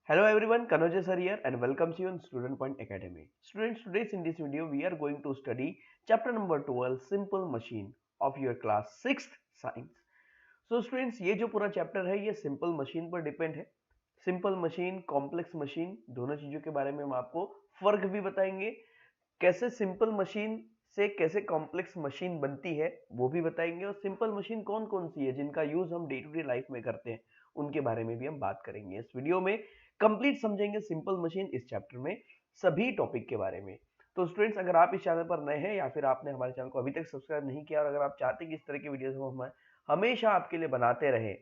Hello everyone, Kanoja sir here and welcomes you on Student Point Academy. Students, today in this video we are going to study chapter number 12 Simple Machine of your class 6th Science. So students, ये जो पूरा chapter है ये simple machine पर depend है. Simple machine, complex machine, दोनों चीजों के बारे में हम आपको फर्क भी बताएंगे. कैसे सिंपल मशीन से कैसे कॉम्प्लेक्स मशीन बनती है वो भी बताएंगे, और सिंपल मशीन कौन कौन सी है जिनका यूज हम डे टू डे लाइफ में करते हैं उनके बारे में भी हम बात करेंगे. इस वीडियो में कंप्लीट समझेंगे सिंपल मशीन इस चैप्टर में सभी टॉपिक के बारे में. तो स्टूडेंट्स, अगर आप इस चैनल पर नए हैं या फिर आपने हमारे चैनल को अभी तक सब्सक्राइब नहीं किया और अगर आप चाहते हैं कि इस तरह की वीडियोस हम हमेशा आपके लिए बनाते रहे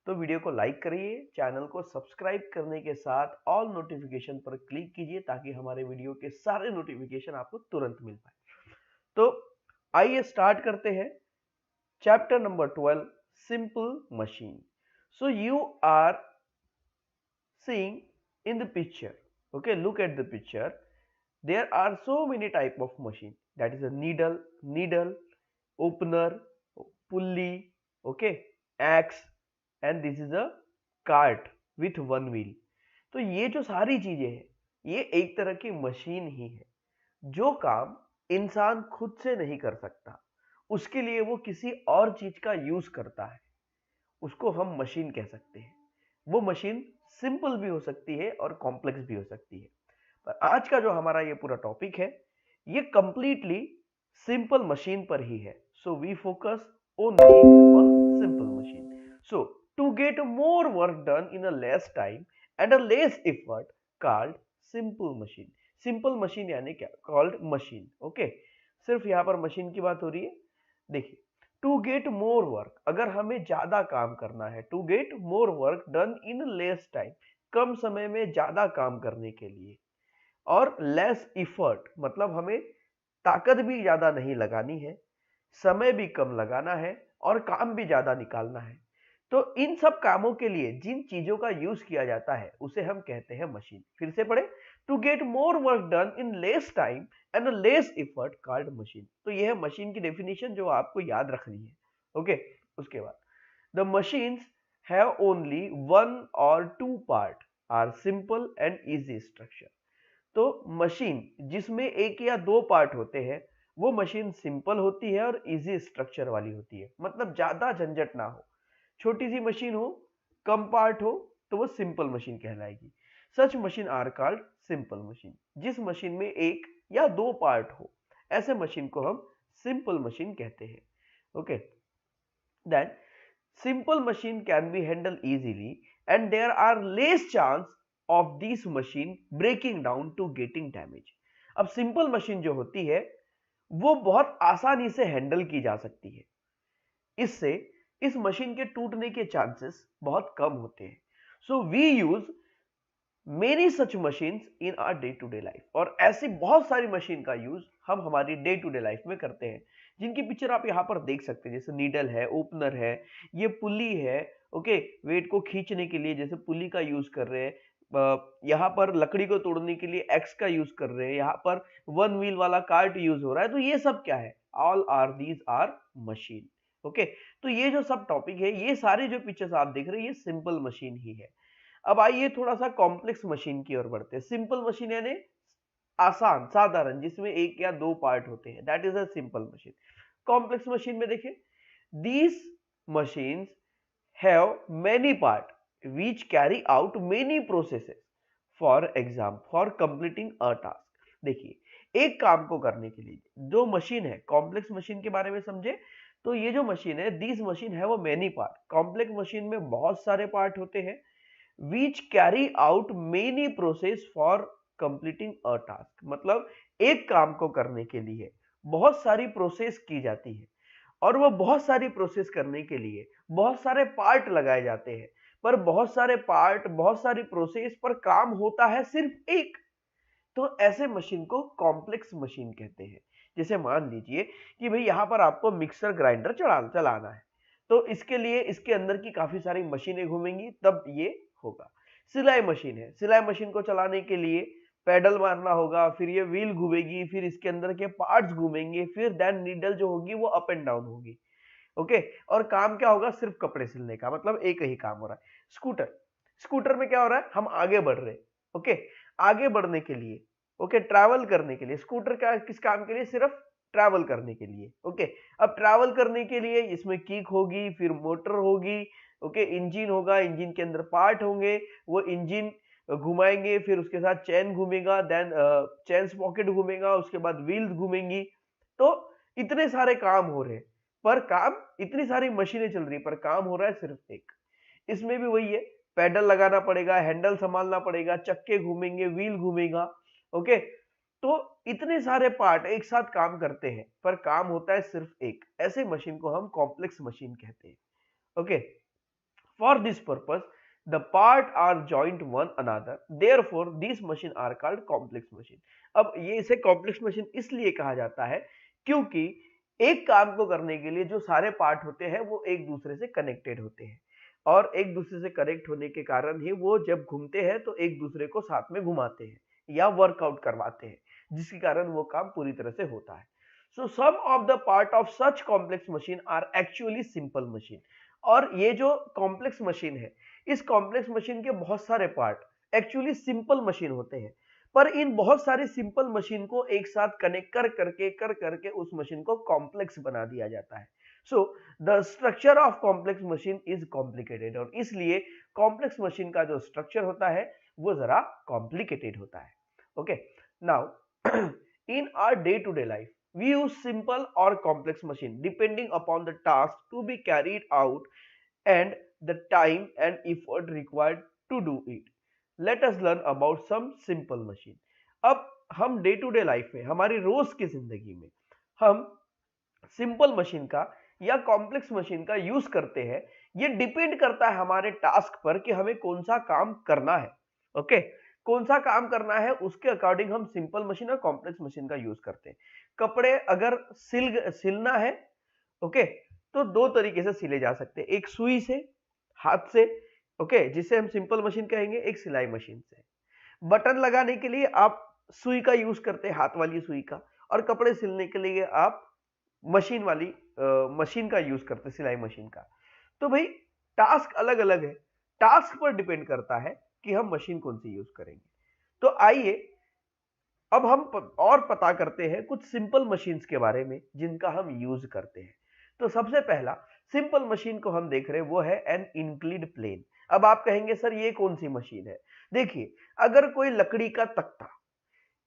तो वीडियो को लाइक करिए, चैनल को सब्सक्राइब करने के साथ ऑल नोटिफिकेशन पर क्लिक कीजिए ताकि हमारे वीडियो के सारे नोटिफिकेशन आपको तुरंत मिल पाए. तो आइए स्टार्ट करते हैं chapter number 12 simple machine. So you are seeing in the picture, okay, look at the picture. There are so many type of machine, that is a needle, opener, pulley, okay, axe, and this is a cart with one wheel. तो ये जो सारी चीजें हैं ये एक तरह की मशीन ही है. जो काम इंसान खुद से नहीं कर सकता उसके लिए वो किसी और चीज का यूज करता है, उसको हम मशीन कह सकते हैं. वो मशीन सिंपल भी हो सकती है और कॉम्प्लेक्स भी हो सकती है. पर आज का जो हमारा ये पूरा टॉपिक है ये कंप्लीटली सिंपल मशीन पर ही है. So we focus only on simple machine. So to get more work done in a less time and a less effort called simple machine. Simple machine यानी क्या? Called machine. ओके, सिर्फ यहां पर machine की बात हो रही है. देखिए, टू गेट मोर वर्क, अगर हमें ज्यादा काम करना है, to get more work done in less time, कम समय में ज्यादा काम करने के लिए, और लेस इफर्ट मतलब हमें ताकत भी ज्यादा नहीं लगानी है, समय भी कम लगाना है और काम भी ज्यादा निकालना है. तो इन सब कामों के लिए जिन चीजों का यूज किया जाता है उसे हम कहते हैं मशीन. फिर से पढ़े, to get more work done in less time and less effort called machine. तो यह है मशीन की डेफिनेशन जो आपको याद रखनी है. ओके, उसके बाद the machines have only one और two part are simple and easy structure. तो मशीन जिसमें एक या दो पार्ट होते हैं वो मशीन सिंपल होती है और इजी स्ट्रक्चर वाली होती है. मतलब ज्यादा झंझट ना हो, छोटी सी मशीन हो, कम पार्ट हो तो वो सिंपल मशीन कहलाएगी. Such machine are called simple machine. जिस मशीन में एक या दो पार्ट हो ऐसे मशीन को हम सिंपल मशीन कहते हैं. Okay, then simple machine can be handle easily and there are less chance of this machine breaking down to getting damage. अब सिंपल मशीन जो होती है वो बहुत आसानी से हैंडल की जा सकती है. इससे इस मशीन के टूटने के चांसेस बहुत कम होते हैं. So we use many such machines in our day to day life. और ऐसी बहुत सारी मशीन का यूज हम हमारी डे टू डे लाइफ में करते हैं जिनकी पिक्चर आप यहाँ पर देख सकते हैं. जैसे नीडल है, ओपनर है, ये पुली है. ओके, वेट को खींचने के लिए जैसे पुली का यूज कर रहे हैं, यहाँ पर लकड़ी को तोड़ने के लिए एक्स का यूज कर रहे हैं, यहाँ पर वन व्हील वाला कार्ट यूज हो रहा है. तो ये सब क्या है? All are these are machine. Okay, तो ये जो सब टॉपिक है, ये सारे जो पिक्चर्स आप देख रहे हैं ये सिंपल मशीन ही है. अब आइए थोड़ा सा कॉम्प्लेक्स मशीन की ओर बढ़ते हैं. सिंपल मशीन यानी आसान, साधारण, जिसमें एक या दो पार्ट होते हैं, that is a simple machine. Complex machine में देखिए, these machines have many part which carry out many processes. for example, for completing a task. देखिए, एक काम को करने के लिए जो मशीन है, कॉम्प्लेक्स मशीन के बारे में समझे तो ये जो मशीन है, दिस मशीन है वो मेनी पार्ट. कॉम्प्लेक्स मशीन में बहुत सारे पार्ट होते हैं which carry out many process for completing a task. मतलब एक काम को करने के लिए बहुत सारी प्रोसेस की जाती है और वो बहुत सारी प्रोसेस करने के लिए बहुत सारे पार्ट लगाए जाते हैं. पर बहुत सारे पार्ट, बहुत सारी प्रोसेस पर काम होता है सिर्फ एक. तो ऐसे मशीन को कॉम्प्लेक्स मशीन कहते हैं. जैसे मान लीजिए कि भाई यहाँ पर आपको मिक्सर ग्राइंडर चलाना है, तो इसके लिए इसके अंदर की काफी सारी मशीनें घूमेंगी तब ये होगा. सिलाई मशीन है, सिलाई मशीन को चलाने के लिए पेडल मारना होगा, फिर ये व्हील घूमेगी, फिर इसके अंदर के पार्ट्स घूमेंगे, फिर देन नीडल जो होगी वो अप एंड डाउन होगी. ओके, और काम क्या होगा? सिर्फ कपड़े सिलने का, मतलब एक ही काम हो रहा है. स्कूटर, स्कूटर में क्या हो रहा है, हम आगे बढ़ रहे हैं, ओके, आगे बढ़ने के लिए, ओके, ट्रैवल करने के लिए। स्कूटर का किस काम के लिए, सिर्फ ट्रैवल करने के लिए, ओके। अब ट्रैवल करने के लिए इसमें किक होगी, फिर मोटर होगी, ओके, इंजन होगा, इंजन के अंदर पार्ट होंगे, वो इंजन घुमाएंगे, फिर उसके साथ चेन घूमेगा, देन चेन स्पॉकेट घूमेगा, उसके बाद व्हील्स घूमेंगी। तो इतने सारे काम हो रहे हैं, पर काम, इतनी सारी मशीनें चल रही है, पर काम हो रहा है सिर्फ एक। इसमें भी वही है, पेडल लगाना पड़ेगा, हैंडल संभालना पड़ेगा, चक्के घूमेंगे, व्हील घूमेगा, ओके। तो इतने सारे पार्ट एक साथ काम करते हैं, पर काम होता है सिर्फ एक। ऐसे मशीन को हम कॉम्प्लेक्स मशीन कहते हैं, okay. For this purpose, the part are joined one another. Therefore, these machine are called complex machine. अब ये इसे complex machine इसलिए कहा जाता है क्योंकि एक काम को करने के लिए जो सारे पार्ट होते हैं वो एक दूसरे से कनेक्टेड होते हैं, और एक दूसरे से कनेक्ट होने के कारण ही वो जब घूमते हैं तो एक दूसरे को साथ में घुमाते हैं या वर्कआउट करवाते हैं, जिसके कारण वो काम पूरी तरह से होता है। So some of the part of such complex machine are actually simple machine. और ये जो कॉम्प्लेक्स मशीन है, इस कॉम्प्लेक्स मशीन के बहुत सारे पार्ट एक्चुअली सिंपल मशीन होते हैं, पर इन बहुत सारी सिंपल मशीन को एक साथ कनेक्ट कर करके उस मशीन को कॉम्प्लेक्स बना दिया जाता है। So the structure of complex machine is complicated, और इसलिए कॉम्प्लेक्स मशीन का जो स्ट्रक्चर होता है वो जरा कॉम्प्लिकेटेड होता है, okay. Now in our day to day life we use simple or complex machine depending upon the task to be carried out and the time and effort required to do it. Let us learn about some simple machine. अब हम day to day life में, हमारी रोज की जिंदगी में हम simple machine का या कॉम्प्लेक्स मशीन का यूज करते हैं। ये डिपेंड करता है हमारे टास्क पर कि हमें कौन सा काम करना है, ओके। कौन सा काम करना है उसके अकॉर्डिंग हम सिंपल मशीन और कॉम्प्लेक्स मशीन का यूज करते हैं। कपड़े अगर सिलना है, ओके, तो दो तरीके से सिले जा सकते हैं, एक सुई से, हाथ से, ओके, जिसे हम सिंपल मशीन कहेंगे, एक सिलाई मशीन से। बटन लगाने के लिए आप सुई का यूज करते हैं, हाथ वाली सुई का, और कपड़े सिलने के लिए आप मशीन वाली मशीन का यूज करते हैं, सिलाई मशीन का। तो भाई टास्क अलग अलग है, टास्क पर डिपेंड करता है कि हम मशीन कौन सी यूज करेंगे। तो आइए अब हम और पता करते हैं कुछ सिंपल मशीन्स के बारे में जिनका हम यूज करते हैं। तो सबसे पहला सिंपल मशीन को हम देख रहे हैं वो है एन इंक्लिड प्लेन। अब आप कहेंगे सर ये कौन सी मशीन है? देखिए, अगर कोई लकड़ी का तख्ता,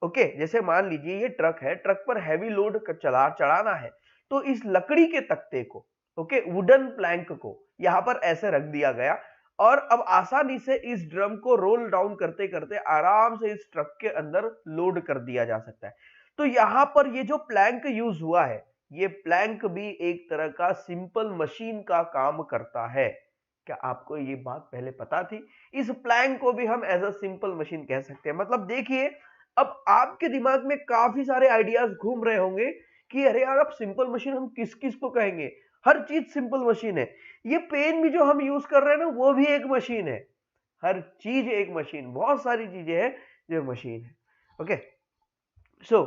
ओके, जैसे मान लीजिए ये ट्रक है, ट्रक पर हैवी लोड चढ़ाना है, तो इस लकड़ी के तख्ते को, ओके, वुडन प्लैंक को यहां पर ऐसे रख दिया गया, और अब आसानी से इस ड्रम को रोल डाउन करते करते आराम से इस ट्रक के अंदर लोड कर दिया जा सकता है। तो यहां पर ये जो प्लैंक यूज हुआ है, ये प्लैंक भी एक तरह का सिंपल मशीन का काम करता है। क्या आपको ये बात पहले पता थी? इस प्लैंक को भी हम एज अ सिंपल मशीन कह सकते हैं। मतलब देखिए, अब आपके दिमाग में काफी सारे आइडियाज घूम रहे होंगे कि अरे यार, अब सिंपल मशीन हम किस किस को कहेंगे? हर चीज सिंपल मशीन है। ये पेन भी जो हम यूज कर रहे हैं ना, वो भी एक मशीन है। हर चीज एक मशीन, बहुत सारी चीजें हैं जो मशीन है, okay. So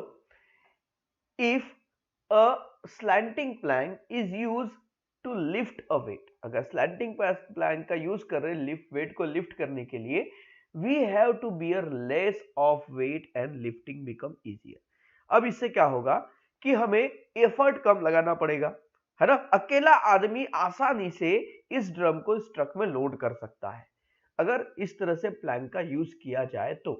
if a slanting plank is use to lift a weight, अगर स्लैंटिंग प्लैंक का यूज कर रहे हैं वेट को लिफ्ट करने के लिए, we have to bear less of weight and lifting become easier. अब इससे क्या होगा कि हमें एफर्ट कम लगाना पड़ेगा, है ना। अकेला आदमी आसानी से इस ड्रम को इस ट्रक में लोड कर सकता है अगर इस तरह से प्लैंक का यूज किया जाए तो।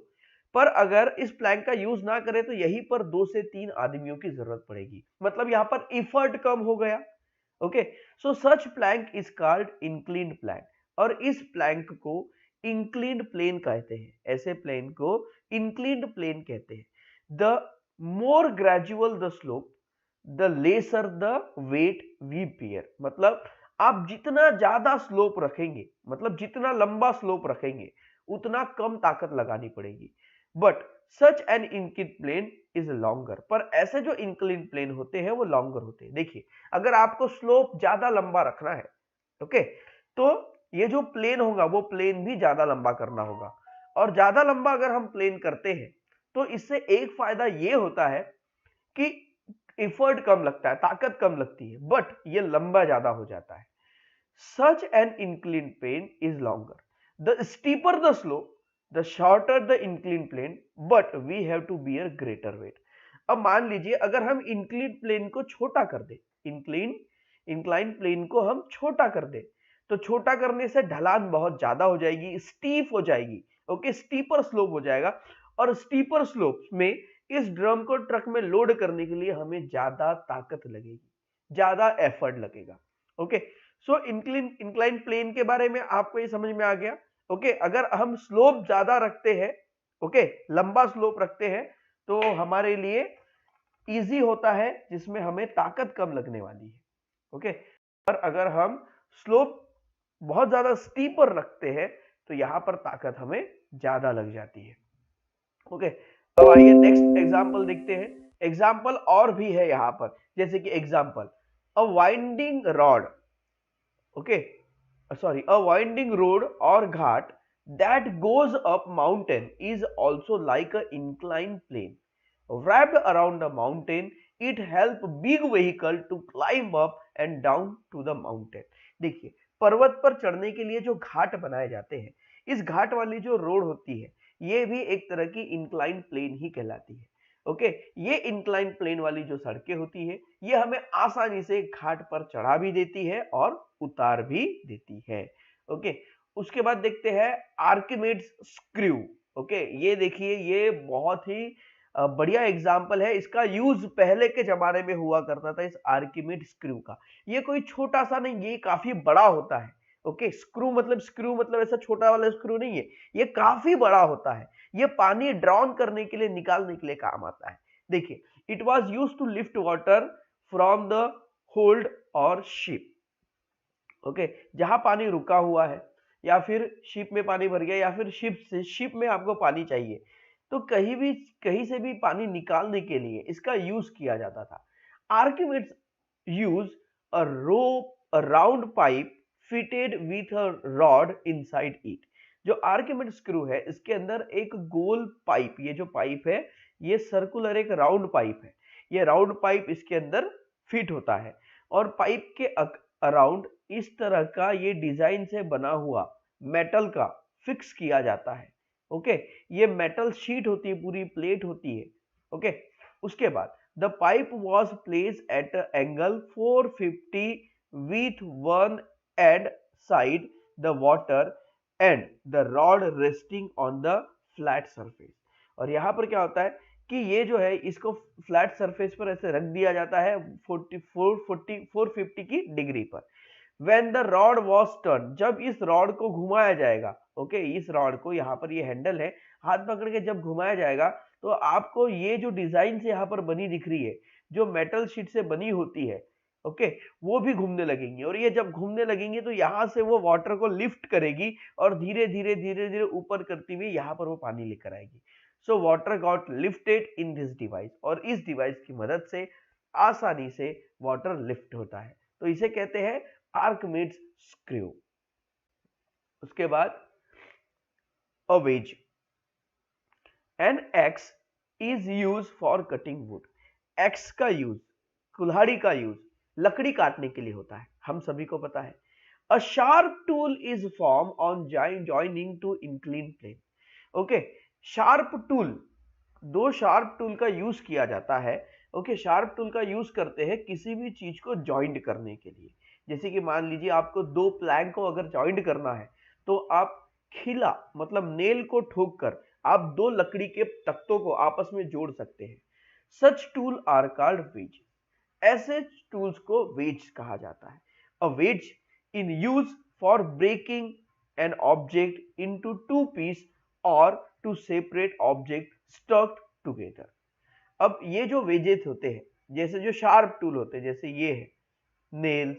पर अगर इस प्लैंक का यूज ना करें तो यहीं पर 2 से 3 आदमियों की जरूरत पड़ेगी, मतलब यहां पर एफर्ट कम हो गया, okay. So such plank is called inclined plank, और इस प्लैंक को इंक्लिन्ड प्लेन कहते हैं। ऐसे प्लेन को इंक्लिन्ड प्लेन कहते हैं। The more gradual the slope the lesser the weight we bear, मतलब आप जितना ज्यादा स्लोप रखेंगे, मतलब जितना लंबा स्लोप रखेंगे, उतना कम ताकत लगानी पड़ेगी। But such an inclined plane is longer, पर ऐसे जो इंक्लिन्ड प्लेन होते हैं वो लॉन्गर होते हैं। देखिए, अगर आपको स्लोप ज्यादा लंबा रखना है, ओके, तो ये जो प्लेन होगा वो प्लेन भी ज्यादा लंबा करना होगा। और ज्यादा लंबा अगर हम प्लेन करते हैं तो इससे एक फायदा ये होता है कि एफर्ट कम लगता है, ताकत कम लगती है, बट ये लंबा ज्यादा हो जाता है। Such an inclined plane is longer, the steeper the slope the shorter the incline plane but we have to bear greater weight. अब मान लीजिए अगर हम इंक्लिन प्लेन को छोटा कर दे, इंक्लाइन प्लेन को हम छोटा कर दे, तो छोटा करने से ढलान बहुत ज्यादा हो जाएगी, स्टीप हो जाएगी, ओके, स्टीपर स्लोप हो जाएगा। और स्टीपर स्लोप में इस ड्रम को ट्रक में लोड करने के लिए हमें ज्यादा ताकत लगेगी, ज्यादा एफर्ट लगेगा। ओके, सो इंक्लाइन प्लेन के बारे में आपको ये समझ में आ गया। ओके, अगर हम स्लोप ज्यादा रखते हैं, ओके, लंबा स्लोप रखते हैं, तो हमारे लिए इजी होता है, जिसमें हमें ताकत कम लगने वाली है। ओके, और अगर हम स्लोप बहुत ज्यादा स्टीपर रखते हैं तो यहां पर ताकत हमें ज्यादा लग जाती है। ओके, अब आइए नेक्स्ट एग्जांपल देखते हैं। एग्जांपल और भी है यहां पर, जैसे कि example a winding rod, okay, sorry, a winding road or ghat that goes up mountain is also like a inclined plane wrapped around the mountain. It help big vehicle to climb up and down to the mountain। देखिए, पर्वत पर चढ़ने के लिए जो घाट बनाए जाते हैं, इस घाट वाली जो रोड होती है, ये भी एक तरह की इंक्लाइन प्लेन ही कहलाती है। ओके, ये इंक्लाइन प्लेन वाली जो सड़कें होती है, ये हमें आसानी से घाट पर चढ़ा भी देती है और उतार भी देती है। ओके, उसके बाद देखते हैं आर्किमिड्स स्क्रू। ओके, ये देखिए, ये बहुत ही बढ़िया एग्जाम्पल है। इसका यूज पहले के जमाने में हुआ करता था, इस आर्किमिड स्क्रू का। ये कोई छोटा सा नहीं, ये काफी बड़ा होता है। ओके, स्क्रू मतलब ऐसा छोटा वाला स्क्रू नहीं है, ये काफी बड़ा होता है। ये पानी ड्रॉन करने के लिए, निकालने के लिए काम आता है। देखिए, it was use to lift water from the hold और शिप। ओके, जहां पानी रुका हुआ है, या फिर शिप में पानी भर गया, या फिर शिप में आपको पानी चाहिए, तो कहीं से भी पानी निकालने के लिए इसका यूज किया जाता था। Archimedes use a rope, a round pipe fitted with a rod inside it. जो आर्किमिड स्क्रू है, इसके अंदर एक गोल पाइप, ये जो पाइप है, ये सर्कुलर एक राउंड पाइप है। ये राउंड पाइप इसके अंदर फिट होता है, और पाइप के अराउंड इस तरह का ये डिजाइन से बना हुआ मेटल का फिक्स किया जाता है। ओके, ये मेटल शीट होती है, पूरी प्लेट होती है। ओके, उसके बाद the pipe was place at angle 450 with one and side the water and the rod resting on the flat surface. और यहां पर क्या होता है कि ये जो है, इसको फ्लैट सरफेस पर ऐसे रख दिया जाता है 450 की डिग्री पर। When the rod was turned, जब इस रॉड को घुमाया जाएगा, ओके, इस रॉड को, यहाँ पर ये हैंडल है, हाथ पकड़ के जब घुमाया जाएगा, तो आपको ये जो डिजाइन से यहाँ पर बनी दिख रही है, जो मेटल शीट से बनी होती है, ओके, वो भी घूमने लगेंगी। और ये जब घूमने लगेंगी तो यहाँ से वो वाटर को लिफ्ट करेगी और धीरे धीरे ऊपर करती हुई यहाँ पर वो पानी लेकर आएगी। So water got lifted in this device, और इस डिवाइस की मदद से आसानी से वाटर लिफ्ट होता है, तो इसे कहते हैं आर्किमिड्स स्क्रू। उसके बाद a wedge, an axe is use for cutting wood. Axe का यूज, कुल्हाड़ी का यूज लकड़ी काटने के लिए होता है, हम सभी को पता है। A sharp tool is form on joining two incline plane. Okay, sharp tool, दो शार्प टूल का यूज किया जाता है। ओके, शार्प टूल का यूज करते हैं किसी भी चीज को जॉइंट करने के लिए। जैसे कि मान लीजिए आपको दो प्लैंक को अगर जॉइंट करना है, तो आप खिला मतलब नेल को ठोक कर आप दो लकड़ी के तख्तों को आपस में जोड़ सकते हैं। Such tool are called wedge. ऐसे टूल्स को वेज कहा जाता है। A wedge in use for breaking an object into two piece और two separate object stuck together. अब ये जो वेजेस होते हैं, जैसे जो शार्प टूल होते हैं, जैसे ये है नेल्स,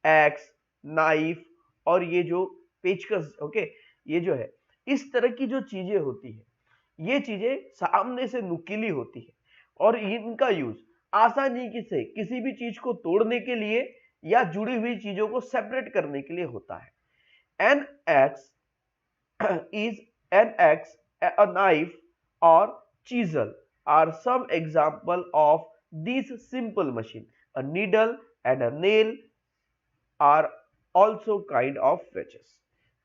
एक्स, नाइफ, और ये जो पेचकस, ओके, ये जो है, इस तरह की जो चीजें होती है, ये चीजें सामने से नुकीली होती है, और इनका यूज आसानी से किसी भी चीज को तोड़ने के लिए या जुड़ी हुई चीजों को सेपरेट करने के लिए होता है। An axe is an axe, a knife or chisel are some example of this simple machine. A needle and a nail are also kind of wedges.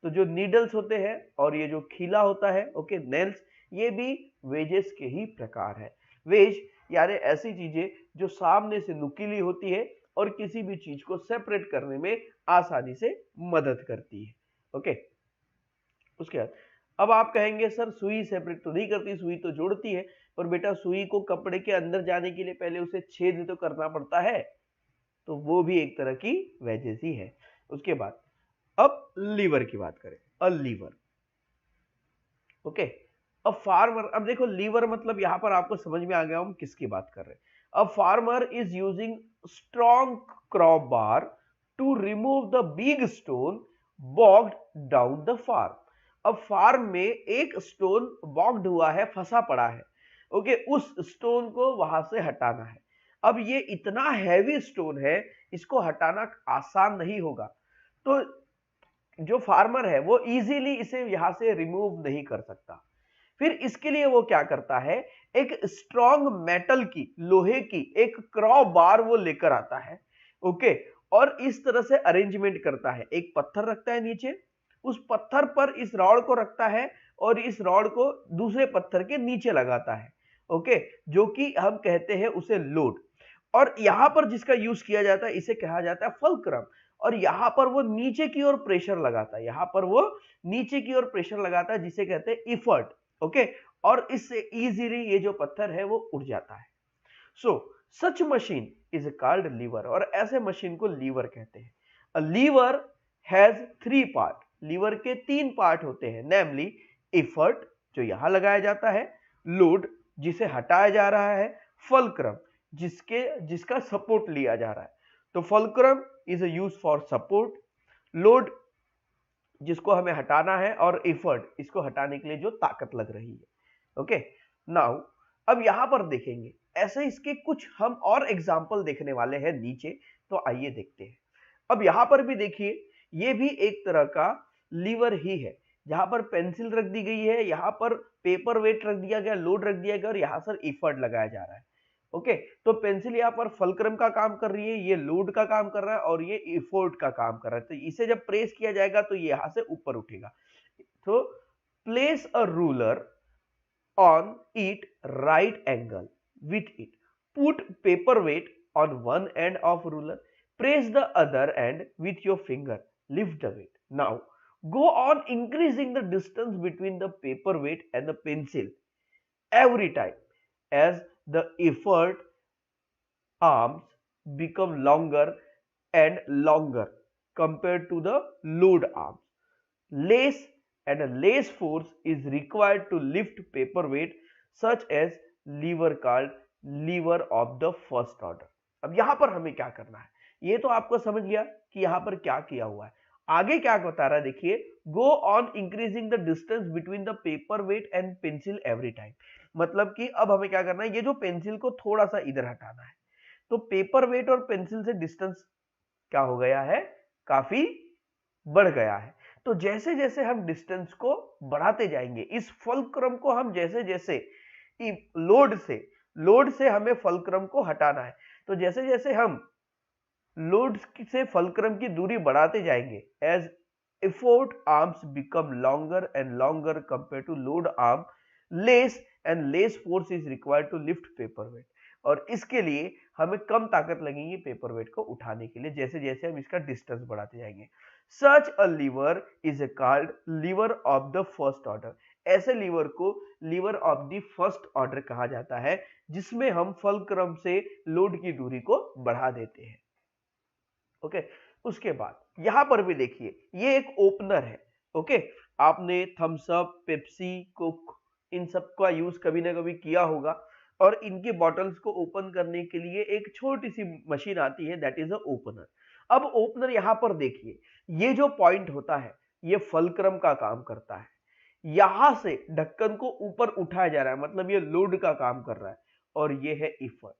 तो जो नीडल्स होते हैं और ये जो खीला होता है, ओके, नेल्स, ये भी वेजेस के ही प्रकार है। वेज यानी ऐसी चीजें जो सामने से नुकीली होती है और किसी भी चीज को सेपरेट करने में आसानी से मदद करती है। ओके, उसके बाद अब आप कहेंगे सर सुई सेपरेट तो नहीं करती, सुई तो जोड़ती है, पर बेटा सुई को कपड़े के अंदर जाने के लिए पहले उसे छेद तो करना पड़ता है, तो वो भी एक तरह की वेजेस ही है। उसके बाद अब लीवर की बात करें, a lever, okay, a farmer. अब देखो लीवर मतलब यहां पर आपको समझ में आ गया हम किसकी बात कर रहे हैं। A farmer is using strong crowbar to remove the big stone bogged down the farm. अब फार्म में एक स्टोन बॉग्ड हुआ है, फंसा पड़ा है, ओके, उस स्टोन को वहां से हटाना है। अब ये इतना हैवी स्टोन है, इसको हटाना आसान नहीं होगा, तो जो फार्मर है वो इजीली इसे यहां से रिमूव नहीं कर सकता। फिर इसके लिए वो क्या करता है, एक स्ट्रॉन्ग मेटल की, लोहे की एक क्रॉ बार वो लेकर आता है, ओके, और इस तरह से अरेंजमेंट करता है। एक पत्थर रखता है नीचे, उस पत्थर पर इस रॉड को रखता है और इस रॉड को दूसरे पत्थर के नीचे लगाता है, ओके, जो कि हम कहते हैं उसे लोड। और यहां पर जिसका यूज किया जाता है इसे कहा जाता है फल्क्रम। और यहां पर वो नीचे की ओर प्रेशर लगाता है, यहां पर वो नीचे की ओर प्रेशर लगाता है जिसे कहते हैं इफर्ट, ओके, और इससे इजीली ये जो पत्थर है वो उड़ जाता है। सो सच मशीन इज कॉल्ड लीवर, और ऐसे मशीन को लीवर कहते हैं। A lever has 3 part, liver के 3 पार्ट होते हैं, नेमली इफर्ट जो यहां लगाया जाता है, लोड जिसे हटाया जा रहा है, फल्क्रम जिसका सपोर्ट लिया जा रहा है। तो fulcrum is use for support, load जिसको हमें हटाना है, और एफर्ट इसको हटाने के लिए जो ताकत लग रही है। ओके, नाउ अब यहां पर देखेंगे, ऐसे इसके कुछ हम और एग्जाम्पल देखने वाले हैं नीचे, तो आइए देखते हैं। अब यहां पर भी देखिए, ये भी एक तरह का लीवर ही है, जहां पर पेंसिल रख दी गई है, यहां पर पेपर वेट रख दिया गया, लोड रख दिया गया, और यहां पर एफर्ट लगाया जा रहा है। ओके, तो पेंसिल यहाँ पर फल्क्रम का काम कर रही है, ये लोड का काम कर रहा है, और ये एफर्ट का काम कर रहा है। तो इसे जब प्रेस किया जाएगा तो ये यहां से ऊपर उठेगा। तो place a ruler on it right angle with it, put paper weight on one end of ruler, press the other end with your finger, lift the weight. Now go on increasing the distance between the paper weight and the pencil every time as the effort arms become longer and longer compared to the load arms. Less and less force is required to lift paper weight such as lever called lever of the first order. अब यहां पर हमें क्या करना है, ये तो आपको समझ गया कि यहां पर क्या किया हुआ है। आगे क्या बता रहा है देखिए, go on increasing the distance between the paper weight and pencil every time. मतलब कि अब हमें क्या करना है, ये जो पेंसिल को थोड़ा सा इधर हटाना है, तो पेपर वेट और पेंसिल से डिस्टेंस क्या हो गया है, काफी बढ़ गया है। तो जैसे जैसे हम डिस्टेंस को बढ़ाते जाएंगे, इस फलक्रम को हम जैसे जैसे लोड से हमें फलक्रम को हटाना है, तो जैसे जैसे हम लोड से फलक्रम की दूरी बढ़ाते जाएंगे, as effort arms become longer and longer compare to load arm, less and less force is required to lift paper weight. और इसके लिए हमें कम ताकत लगेगी पेपर वेट को उठाने के लिए, जैसे जैसे हम इसका डिस्टेंस बढ़ाते जाएंगे। Such a lever is called lever of the first order. ऐसे लीवर को lever of the first order कहा जाता है, जिसमें हम फलक्रम से लोड की दूरी को बढ़ा देते हैं। ओके, उसके बाद यहां पर भी देखिए, ये एक ओपनर है। ओके, आपने थम्स अप, पेप्सी, कोक, इन सब का यूज कभी ना कभी किया होगा, और इनकी बॉटल्स को ओपन करने के लिए एक छोटी सी मशीन आती है, दैट इज अ ओपनर। अब ओपनर यहां पर देखिए, ये जो पॉइंट होता है ये फलक्रम का काम करता है, यहां से ढक्कन को ऊपर उठाया जा रहा है, मतलब ये लोड का काम कर रहा है, और ये है इफर्ट।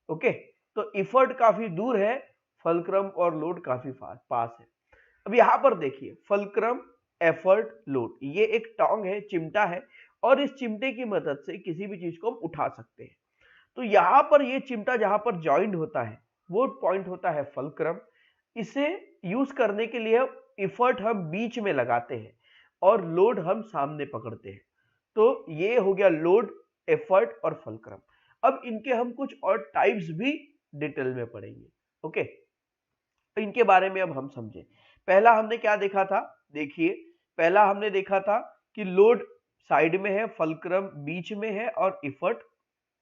ओके, तो इफर्ट काफी दूर है, फलक्रम और लोड काफी पास है। अब यहां पर देखिए, फलक्रम, एफर्ट, लोड, ये एक टोंग है, चिमटा है, और इस चिमटे की मदद से किसी भी चीज को हम उठा सकते हैं। तो यहां पर ये चिमटा जहां पर ज्वाइंट होता है, वो पॉइंट होता है फलक्रम। इसे यूज करने के लिए इफर्ट हम बीच में लगाते हैं और लोड हम सामने पकड़ते हैं। तो ये हो गया लोड, एफर्ट और फुलक्रम। अब इनके हम कुछ और टाइप्स भी डिटेल में पढ़ेंगे। ओके, तो इनके बारे में अब हम समझें। पहला हमने क्या देखा था, देखिए पहला हमने देखा था कि लोड साइड में है, फुलक्रम बीच में है और इफर्ट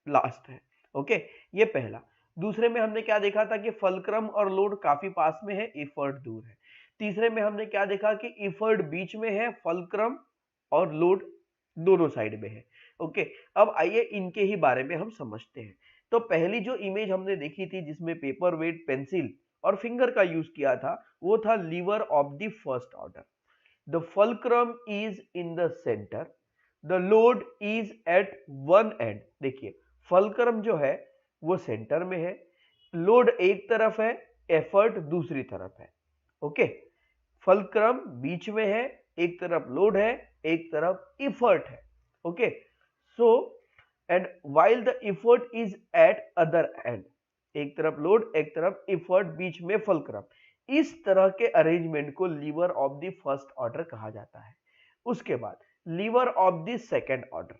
लास्ट है। ओके, ये पहला। दूसरे में हमने क्या देखा था कि फुलक्रम और लोड काफी पास में है, इफर्ट दूर है। तीसरे में हमने क्या देखा कि इफर्ट बीच में है, फुलक्रम और लोड दोनों साइड में है। ओके, अब आइए इनके ही बारे में हम समझते हैं। तो पहली जो इमेज हमने देखी थी जिसमें पेपर वेट, पेंसिल और फिंगर का यूज किया था, वो था lever of the first order. The fulcrum is in the centre, the load is at one end. देखिए फुलक्रम जो है वो सेंटर में है, लोड एक तरफ है, एफर्ट दूसरी तरफ है। ओके, फुलक्रम बीच में है, एक तरफ लोड है, एक तरफ इफर्ट है। Okay, so and while the effort is eight other and, एक तरफ लोड एक तरफ इफर्ट, बीच में फुलक्रम। इस तरह के अरेंजमेंट को lever of the first order कहा जाता है। उसके बाद lever of the second order,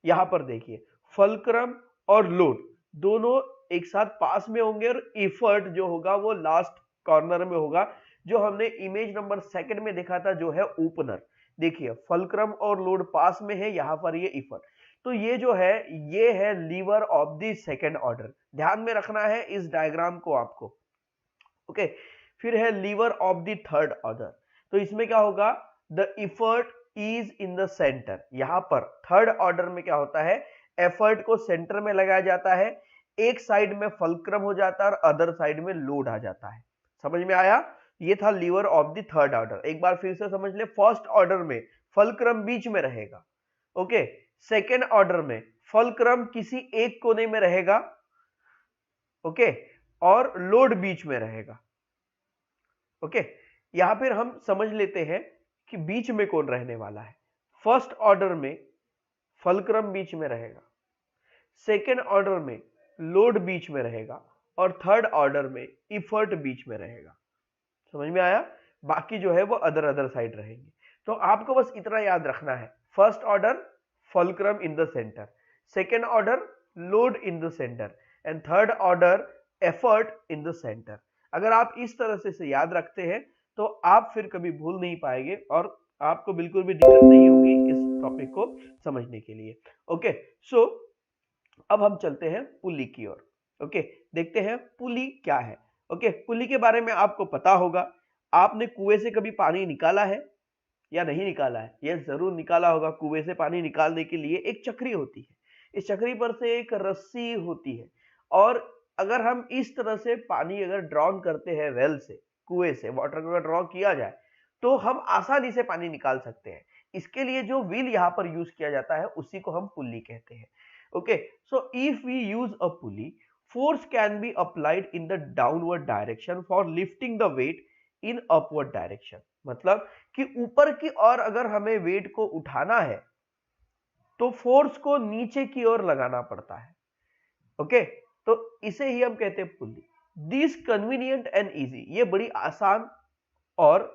यहां पर देखिए फुलक्रम और लोड दोनों एक साथ पास में होंगे और इफर्ट जो होगा वो लास्ट कॉर्नर में होगा, जो हमने इमेज नंबर सेकंड में देखा था, जो है ओपनर। देखिए फुलक्रम और लोड पास में है, यहां पर ये इफर्ट। तो ये जो है ये है lever of the second order, ध्यान में रखना है इस डायग्राम को आपको। ओके, फिर है lever of the third order. तो इसमें क्या होगा, the effort is in the centre. यहां पर थर्ड ऑर्डर में क्या होता है, एफर्ट को सेंटर में लगाया जाता है, एक साइड में फुलक्रम हो जाता है और अदर साइड में लोड आ जाता है। समझ में आया, ये था lever of the third order. एक बार फिर से समझ ले, फर्स्ट ऑर्डर में फुलक्रम बीच में रहेगा। ओके, सेकेंड ऑर्डर में फुलक्रम किसी एक कोने में रहेगा, ओके, और लोड बीच में रहेगा। ओके, यहां पर हम समझ लेते हैं कि बीच में कौन रहने वाला है। फर्स्ट ऑर्डर में फुलक्रम बीच में रहेगा, सेकेंड ऑर्डर में लोड बीच में रहेगा और थर्ड ऑर्डर में इफर्ट बीच में रहेगा। समझ में आया, बाकी जो है वो अदर साइड रहेंगे। तो आपको बस इतना याद रखना है, first order fulcrum in the centre, second order load in the centre and third order effort in the centre. अगर आप इस तरह से याद रखते हैं तो आप फिर कभी भूल नहीं पाएंगे और आपको बिल्कुल भी दिक्कत नहीं होगी इस टॉपिक को समझने के लिए। ओके, सो अब हम चलते हैं पुली की ओर। ओके, देखते हैं पुली क्या है। ओके, पुली के बारे में आपको पता होगा, आपने कुएं से कभी पानी निकाला है या नहीं निकाला है? ये जरूर निकाला होगा। कुएं से पानी निकालने के लिए एक चक्री होती है, इस चक्री पर से एक रस्सी होती है और अगर हम इस तरह से पानी अगर ड्रॉन करते हैं वेल से, कुएं से वाटर को ड्रॉ किया जाए तो हम आसानी से पानी निकाल सकते हैं। इसके लिए जो व्हील यहाँ पर यूज किया जाता है उसी को हम पुली कहते हैं। Okay, so if we use a pulley, force can be applied in the downward direction for lifting the weight in upward direction। मतलब कि ऊपर की ओर अगर हमें वेट को उठाना है तो फोर्स को नीचे की ओर लगाना पड़ता है। ओके, तो इसे ही हम कहते हैं पुली। दिस कन्वीनियंट एंड इजी, ये बड़ी आसान और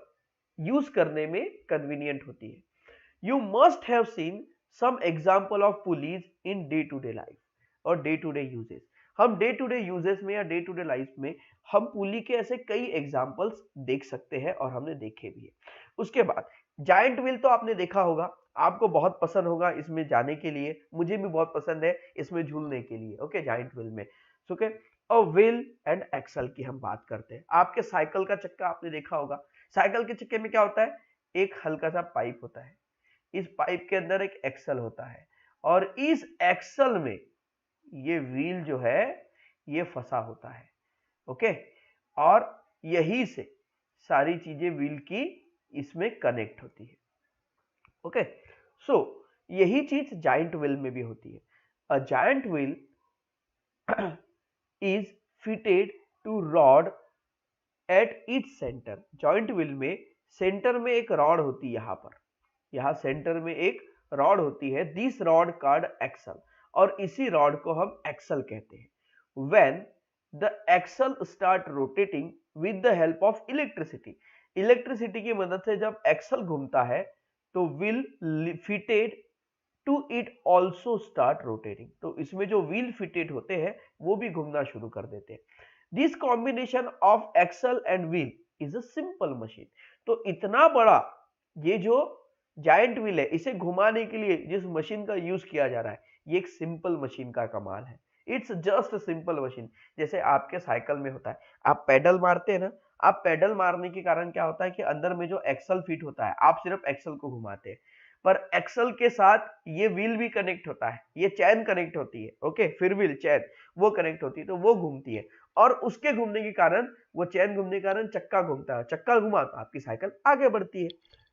यूज करने में कन्वीनियंट होती है। You must have seen some example of pulleys in day to day life और डे टू डे यूजेस। हम डे टू डे यूजेस में या डे टू डे लाइफ में हम पुली के ऐसे कई एग्जांपल्स देख सकते हैं और हमने देखे भी है। उसके बाद जायंट व्हील तो आपने देखा होगा, आपको बहुत पसंद होगा इसमें जाने के लिए, मुझे भी बहुत पसंद है इसमें झूलने के लिए। ओके, जायंट व्हील में ओके, और व्हील एंड एक्सल की हम बात करते हैं। आपके साइकिल का चक्का आपने देखा होगा, साइकिल के चक्के में क्या होता है, एक हल्का सा पाइप होता है, इस पाइप के अंदर एक एक्सल होता है और इस एक्सल में ये व्हील जो है ये फंसा होता है। ओके, और यही से सारी चीजें व्हील की इसमें कनेक्ट होती है। ओके, सो यही चीज जायंट व्हील में भी होती है। A giant wheel is fitted to rod at its centre. Joint wheel में सेंटर में एक रॉड होती है, यहां सेंटर में एक रॉड होती है। दिस रॉड कॉल्ड एक्सल, और इसी रॉड को हम एक्सल कहते हैं। When the axle start rotating with the help of electricity, electricity की मदद से जब एक्सल घूमता है तो wheel fitted to it also start rotating, तो इसमें जो व्हील फिटेड होते हैं वो भी घूमना शुरू कर देते हैं। This combination of axle and wheel is a simple machine. तो इतना बड़ा ये जो जायंट व्हील है, इसे घुमाने के लिए जिस मशीन का यूज किया जा रहा है, ये एक सिंपल मशीन का कमाल है। It's just simple machine. जैसे आपके साइकिल में होता है, आप पेडल मारते हैं ना, आप पेडल मारने के कारण क्या होता है कि अंदर में जो एक्सल फिट होता है, आप सिर्फ एक्सल को घुमाते हैं, पर एक्सल के साथ ये व्हील भी कनेक्ट होता है, ये चैन कनेक्ट होती है। ओके, फिर व्हील चैन वो कनेक्ट होती है, तो वो घूमती है, और उसके घूमने के कारण, वो चैन घूमने के कारण चक्का घूमता है, चक्का घुमा तो आपकी साइकिल आगे बढ़ती है।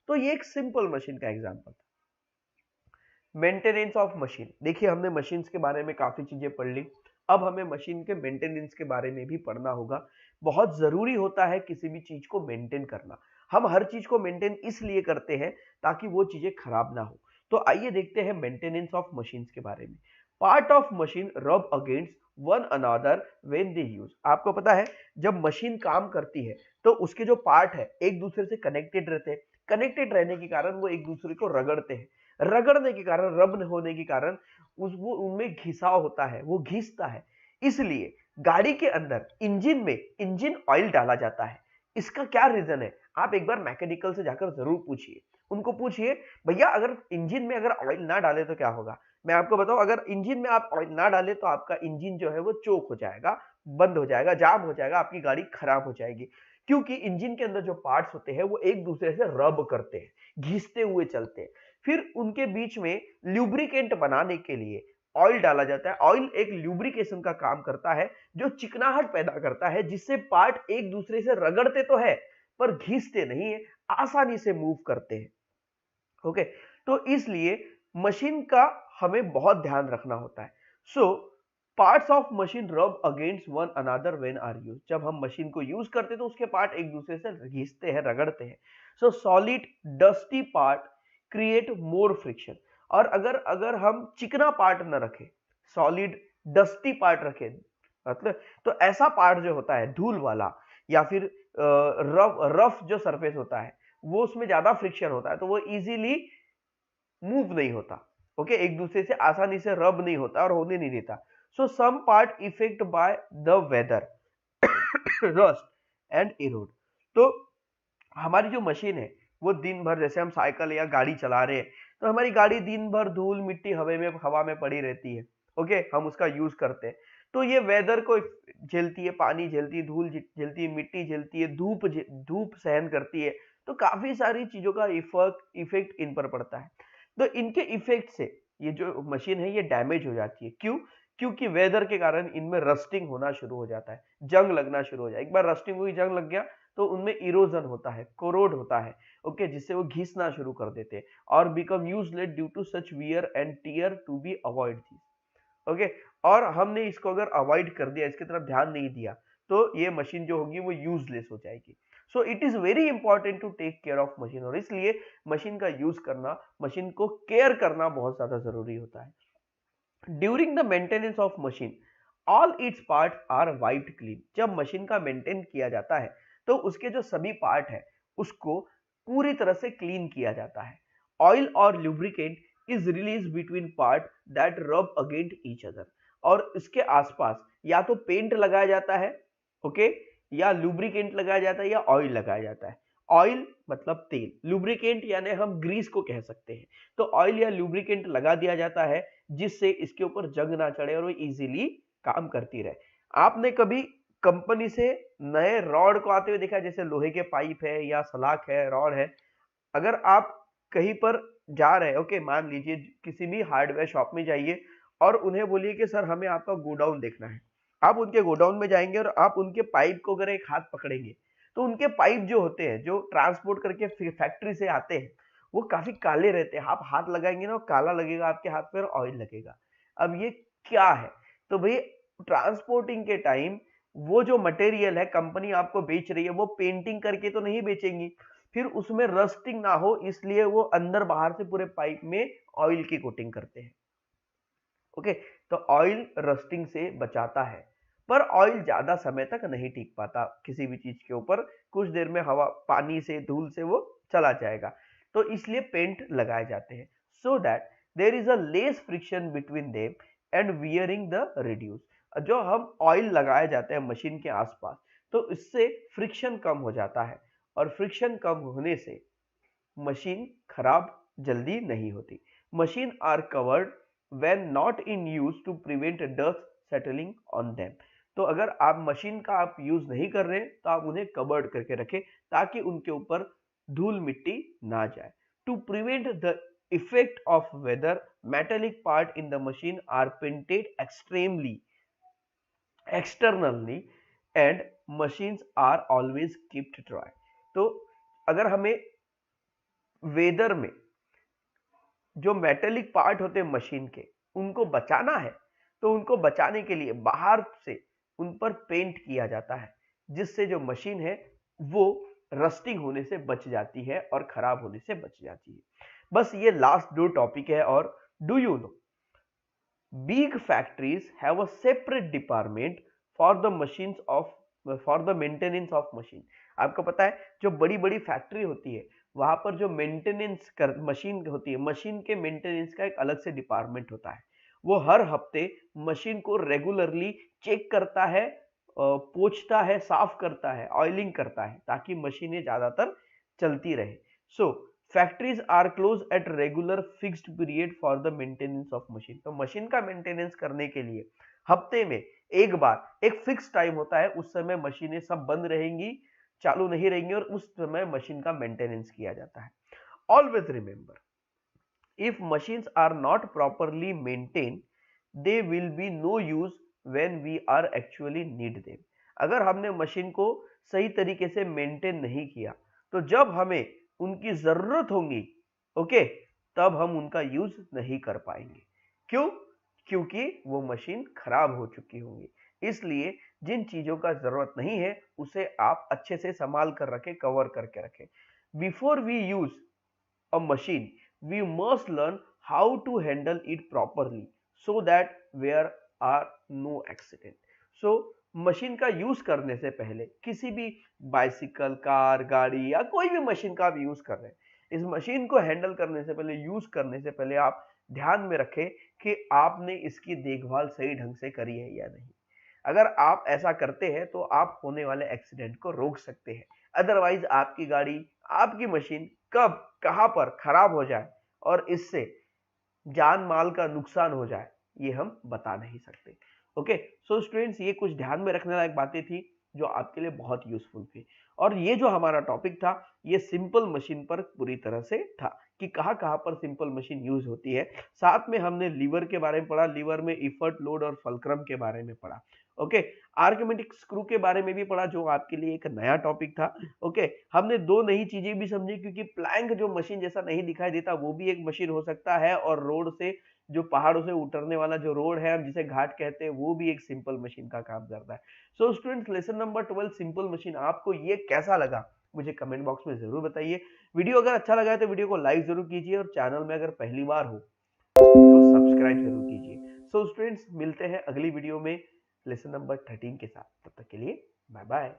तो ये एक सिंपल मशीन का एग्जांपल था। Maintenance of machine. देखिए, हमने मशीन्स के बारे में काफी चीजें पढ़ ली, अब हमें मशीन के मेंटेनेंस के बारे में भी पढ़ना होगा। बहुत जरूरी होता है किसी भी चीज को मेंटेन करना। हम हर चीज को मेंटेन इसलिए करते हैं ताकि वो चीजें खराब ना हो। तो आइए देखते हैं मेंटेनेंस ऑफ मशीन्स के बारे में। Part of machine rub against one another when they use. आपको पता है, जब मशीन काम करती है तो उसके जो पार्ट है एक दूसरे से कनेक्टेड रहते हैं। कनेक्टेड रहने के कारण वो एक दूसरे को रगड़ते हैं, रगड़ने के कारण, रब होने के कारण वो उनमें घिसाव होता है, वो घिसता है। इसलिए गाड़ी के अंदर इंजन में इंजन ऑयल डाला जाता है। इसका क्या रीजन है, आप एक बार मैकेनिकल से जाकर जरूर पूछिए, उनको पूछिए, भैया अगर इंजन में अगर ऑयल ना डाले तो क्या होगा। मैं आपको बताऊं, अगर इंजन में आप ऑयल ना डाले तो आपका इंजन जो है वो चोक हो जाएगा, बंद हो जाएगा, जाम हो जाएगा, आपकी गाड़ी खराब हो जाएगी। क्योंकि इंजन के अंदर जो पार्ट्स होते हैं वो एक दूसरे से रब करते हैं, घिसते हुए चलते हैं। फिर उनके बीच में ल्यूब्रिकेंट बनाने के लिए ऑयल डाला जाता है। ऑयल एक ल्यूब्रिकेशन का काम करता है, जो चिकनाहट पैदा करता है, जिससे पार्ट एक दूसरे से रगड़ते तो है पर घिसते नहीं है, आसानी से मूव करते हैं। ओके, तो इसलिए मशीन का हमें बहुत ध्यान रखना होता है। So parts of machine rub against one another when are use. जब हम मशीन को यूज करते हैं तो उसके पार्ट एक दूसरे से घिसते हैं, रगड़ते हैं। सो solid dusty part create more friction. और अगर हम चिकना पार्ट न रखें, सॉलिड डस्टी पार्ट रखें, मतलब तो ऐसा पार्ट जो होता है धूल वाला, या फिर रफ जो सरफेस होता है, वो उसमें ज्यादा फ्रिक्शन होता है, तो वो इजीली मूव नहीं होता। ओके, एक दूसरे से आसानी से रब नहीं होता और होने नहीं देता। So some part effect by the weather rust and erode. तो हमारी जो मशीन है वो दिन भर, जैसे हम साइकिल या गाड़ी चला रहे हैं, तो हमारी गाड़ी दिन भर धूल मिट्टी हवा में पड़ी रहती है। ओके, हम उसका यूज करते हैं, तो ये वेदर को झेलती है, पानी झेलती है, धूल झेलती है, मिट्टी झेलती है, धूप सहन करती है। तो काफी सारी चीजों का इफेक्ट इन पर पड़ता है। तो इनके इफेक्ट से ये जो मशीन है ये डैमेज हो जाती है। क्यों? क्योंकि वेदर के कारण इनमें रस्टिंग होना शुरू हो जाता है, जंग लगना शुरू हो जाए। एक बार रस्टिंग हुई, जंग लग गया, तो उनमें इरोजन होता है, कोरोड होता है। ओके, जिससे वो घिसना शुरू कर देते हैं और become useless due to such wear and tear to be avoid this. Okay, और हमने इसको अगर अवॉइड कर दिया, इसकी तरफ ध्यान नहीं दिया, तो ये मशीन जो होगी वो यूजलेस हो जाएगी। So it is very important to take care of machine, और इसलिए मशीन का यूज करना, मशीन को केयर करना बहुत ज्यादा जरूरी होता है। During the maintenance of machine all its part are wiped clean. जब मशीन का मेंटेन किया जाता है तो उसके जो सभी पार्ट है उसको पूरी तरह से क्लीन किया जाता है। ऑयल और lubricant is release between part that रब अगेंस्ट ईच अदर। और इसके आसपास या तो पेंट लगाया जाता है, ओके, या लुब्रिकेंट लगाया जाता है, या ऑयल लगाया जाता है। ऑयल मतलब तेल, लुब्रिकेंट यानी हम ग्रीस को कह सकते हैं। तो ऑयल या लुब्रिकेंट लगा दिया जाता है जिससे इसके ऊपर जंग ना चढ़े और वो इजीली काम करती रहे। आपने कभी कंपनी से नए रॉड को आते हुए देखा, जैसे लोहे के पाइप है या सलाख है, रॉड है। अगर आप कहीं पर जा रहे हैं, ओके, मान लीजिए किसी भी हार्डवेयर शॉप में जाइए और उन्हें बोलिए कि सर हमें आपका गोडाउन देखना है। आप उनके गोडाउन में जाएंगे और आप उनके पाइप को अगर एक हाथ पकड़ेंगे तो उनके पाइप जो होते हैं, जो ट्रांसपोर्ट करके फैक्ट्री से आते हैं, वो काफी काले रहते हैं। आप हाथ लगाएंगे ना, काला लगेगा आपके हाथ पर, ऑयल लगेगा। अब ये क्या है? तो भाई ट्रांसपोर्टिंग के टाइम वो जो मटेरियल है कंपनी आपको बेच रही है, वो पेंटिंग करके तो नहीं बेचेंगी, फिर उसमें रस्टिंग ना हो इसलिए वो अंदर बाहर से पूरे पाइप में ऑयल की कोटिंग करते हैं। ओके, तो ऑयल रस्टिंग से बचाता है। पर ऑयल ज्यादा समय तक नहीं टिक पाता किसी भी चीज के ऊपर, कुछ देर में हवा, पानी से, धूल से वो चला जाएगा। तो इसलिए पेंट लगाए जाते हैं, so that there is a less friction between them and wearing the reduce. जो हम ऑयल लगाए जाते हैं मशीन के आसपास, तो इससे फ्रिक्शन कम हो जाता है, और फ्रिक्शन कम होने से मशीन खराब जल्दी नहीं होती। Machine are covered when not in use to prevent dust settling on them. तो अगर आप मशीन का आप यूज नहीं कर रहे तो आप उन्हें कवर्ड करके रखें, ताकि उनके ऊपर धूल मिट्टी ना जाए। To prevent the effect of weather, metallic part in the machine are painted extremely externally and machines are always keeped dry. तो अगर हमें वेदर में जो मेटेलिक पार्ट होते हैं मशीन के, उनको बचाना है, तो उनको बचाने के लिए बाहर से उन पर पेंट किया जाता है, जिससे जो मशीन है वो रस्टिंग होने से बच जाती है और खराब होने से बच जाती है। बस ये लास्ट दो टॉपिक है। और do you know big factories have a separate department for the machines of for the maintenance of machine। आपको पता है जो बड़ी बड़ी फैक्ट्री होती है, वहां पर जो मेंटेनेंस कर मशीन होती है, मशीन के मेंटेनेंस का एक अलग से डिपार्टमेंट होता है। वो हर हफ्ते मशीन को रेगुलरली चेक करता है, पोंछता है, साफ करता है, ऑयलिंग करता है, ताकि मशीनें ज्यादातर चलती रहे। So factories are close at regular fixed period for the maintenance of machine. तो मशीन का मेंटेनेंस करने के लिए हफ्ते में एक बार एक फिक्स टाइम होता है, उस समय मशीनें सब बंद रहेंगी, चालू नहीं रहेंगी, और उस समय मशीन का मेंटेनेंस किया जाता है। Always remember, if machines are not properly maintain, they will be no use when we are actually need them. अगर हमने मशीन को सही तरीके से मेंटेन नहीं किया, तो जब हमें उनकी जरूरत होगी, ओके, तब हम उनका यूज नहीं कर पाएंगे। क्यों? क्योंकि वो मशीन खराब हो चुकी होंगी। इसलिए जिन चीजों का जरूरत नहीं है, उसे आप अच्छे से संभाल कर रखें, कवर करके रखें। Before we use a machine, we must learn how to handle it properly so that there are no accident। so machine का यूज करने से पहले, किसी भी बाइसिकल, कार, गाड़ी या कोई भी मशीन का आप यूज कर रहे हैं, इस मशीन को हैंडल करने से पहले, यूज करने से पहले आप ध्यान में रखें कि आपने इसकी देखभाल सही ढंग से करी है या नहीं। अगर आप ऐसा करते हैं तो आप होने वाले एक्सीडेंट को रोक सकते हैं। अदरवाइज आपकी गाड़ी, आपकी मशीन कब कहां पर खराब हो जाए और इससे जान माल का नुकसान हो जाए, ये हम बता नहीं सकते। ओके, सो स्टूडेंट्स, ये कुछ ध्यान में रखने लायक बातें थी जो आपके लिए बहुत यूजफुल थी। और ये जो हमारा टॉपिक था, ये सिंपल मशीन पर पूरी तरह से था कि कहां कहां पर सिंपल मशीन यूज होती है। साथ में हमने लीवर के बारे में पढ़ा, लीवर में इफर्ट, लोड और फलक्रम के बारे में पढ़ा। ओके, आर्किमेटिक स्क्रू के बारे में भी पढ़ा, जो आपके लिए एक नया टॉपिक था। ओके, हमने दो नई चीजें भी समझी, क्योंकि प्लैंक जो मशीन जैसा नहीं दिखाई देता, वो भी एक मशीन हो सकता है, और रोड से, जो पहाड़ों से उतरने वाला जो रोड है, हम जिसे घाट कहते हैं, वो भी एक सिंपल मशीन का काम करता है। So students, lesson number 12 simple machine, आपको ये कैसा लगा मुझे कमेंट बॉक्स में जरूर बताइए। वीडियो अगर अच्छा लगा है तो वीडियो को लाइक जरूर कीजिए, और चैनल में अगर पहली बार हो तो सब्सक्राइब जरूर कीजिए। सो स्टूडेंट्स, मिलते हैं अगली वीडियो में लेसन नंबर 13 के साथ। तब तक के लिए बाय बाय।